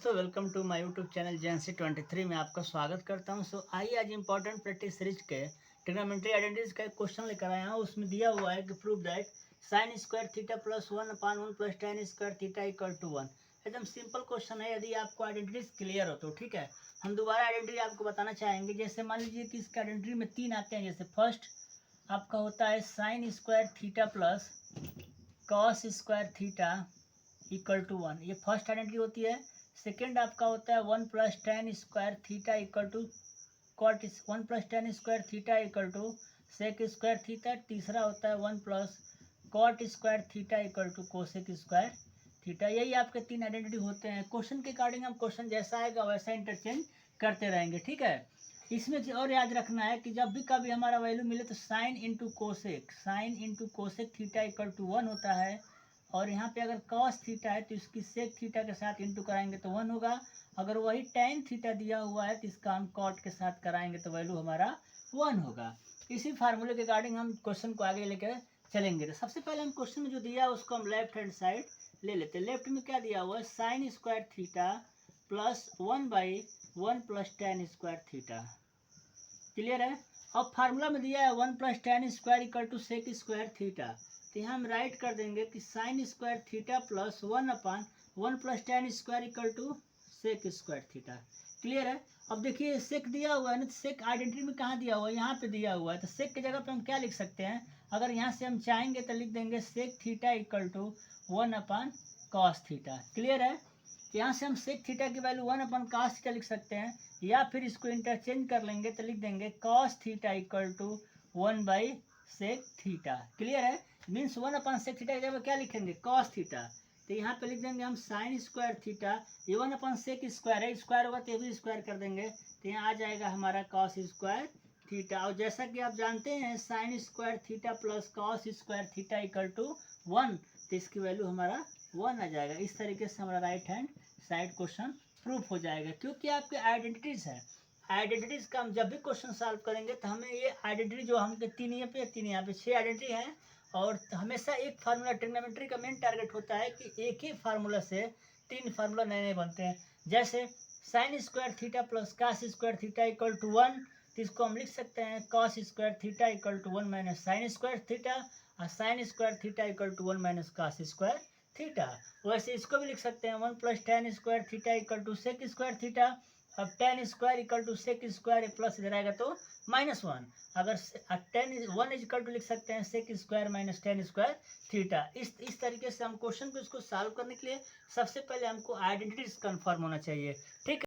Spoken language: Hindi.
दोस्तों, welcome to my YouTube channel JNC23 में आपका स्वागत करता हूं। आइए आज इंपॉर्टेंट प्रैक्टिस सीरीज के ट्रिग्नोमेट्री आइडेंटिटीज का एक क्वेश्चन लेकर आया हूं। उसमें दिया हुआ है कि prove that sine square theta plus 1/1 plus tan square theta equal to 1। एकदम सिंपल क्वेश्चन है। यदि आपको आइडेंटिटीज क्लियर हो तो ठीक है। हम दोबारा आइडेंटिटी आपको बताना चाहेंगे। जैसे मान लीजिए कि इसके आइडेंटिटी में 3 आते हैं। जैसे फर्स्ट आपका होता है sine square theta plus cos square theta equal to 1, ये फर्स्ट आइडेंटिटी होती है। सेकेंड आपका होता है 1 plus tan square theta equal to cot 1 plus tan square theta equal to sec square theta. तीसरा होता है 1 plus cot square theta equal to cosec square theta. यही आपके 3 आइडेंटिटी होते हैं। क्वेश्चन के अकॉर्डिंग हम क्वेश्चन जैसा आएगा वैसा इंटरचेंज करते रहेंगे, ठीक है। इसमें और याद रखना है कि जब भी कभी हमारा वैल्यू मिले तो sine into cosec theta equal to 1 होता है। और यहाँ पे अगर कॉस थीटा है तो इसकी सेक थीटा के साथ इंटू कराएंगे तो 1 होगा। अगर वही टैन थीटा दिया हुआ है तो इसका हम कॉट के साथ कराएंगे तो वैल्यू हमारा 1 होगा। इसी फार्मूले के अकॉर्डिंग हम क्वेश्चन को आगे लेकर चलेंगे। तो सबसे पहले हम क्वेश्चन में जो दिया है उसको हम लेफ्ट हैंड साइड ले लेते हैं। लेफ्ट में क्या दिया हुआ है, sine square theta plus 1/1 plus tan square theta. Clear है। अब फार्मूला में दिया है 1 plus tan square equal to sec square theta. तो यहाँ हम राइट कर देंगे कि sine square theta plus 1/1 plus tan square equal to sec square theta. Clear है। अब देखिए सेक दिया हुआ है ना, तो सेक आइडेंटिटी में कहाँ दिया हुआ है, यहाँ पे दिया हुआ है। तो सेक की जगह पे हम क्या लिख सकते हैं, अगर यहाँ से हम चाहेंगे तो लिख देंगे sec theta equal to 1/cos theta. Clear है। यहाँ से हम सेक थीटा की वैल्यू 1/cos थीटा लिख सकते हैं, या फिर इसको इंटरचेंज कर लेंगे तो लिख देंगे cos theta equal to 1/sec theta. Clear है। मीन्स 1/sec थीटा की जगह क्या लिखेंगे, cos थीटा। तो यहाँ पे लिख देंगे हम साइन स्क्वायर थीटा, ये 1/sec स्क्वायर है, स्क्वायर होगा तो भी स्क्वायर कर देंगे तो यहाँ आ जाएगा हमारा cos स्क्वायर थीटा। और जैसा कि आप जानते हैं sine square theta plus cos square theta equal to 1, तो इसकी वैल्यू हमारा 1 आ जाएगा। इस तरीके से हमारा right hand side question proof हो जाएगा, क्योंकि आपके आइडेंटिटीज है। आइडेंटिटीज का हम जब भी क्वेश्चन सॉल्व करेंगे तो हमें ये आइडेंटिटी जो हमके 3 यहाँ पे 3 यहाँ पे 6 आइडेंटिटी हैं। और हमेशा एक फार्मूला, ट्रिग्नोमेट्री का मेन टारगेट होता है कि एक ही फार्मूला से 3 फार्मूला नए नए बनते हैं। जैसे sine square theta plus cos square theta equal to 1, तो इसको हम लिख सकते हैं cos square theta equal to 1 minus sine square theta, और sine square theta equal to 1 minus cos square theta. वैसे इसको भी लिख सकते हैं 1 plus tan square theta equal to sec square theta. अब tan square equal to sec square plus इधर आएगा तो -1। अगर tan 1 इक्वल टू लिख सकते हैं sec square minus tan square theta. इस तरीके से हम क्वेश्चन को इसको सॉल्व करने के लिए सबसे पहले हमको आइडेंटिटीज कन्फर्म होना चाहिए, ठीक है।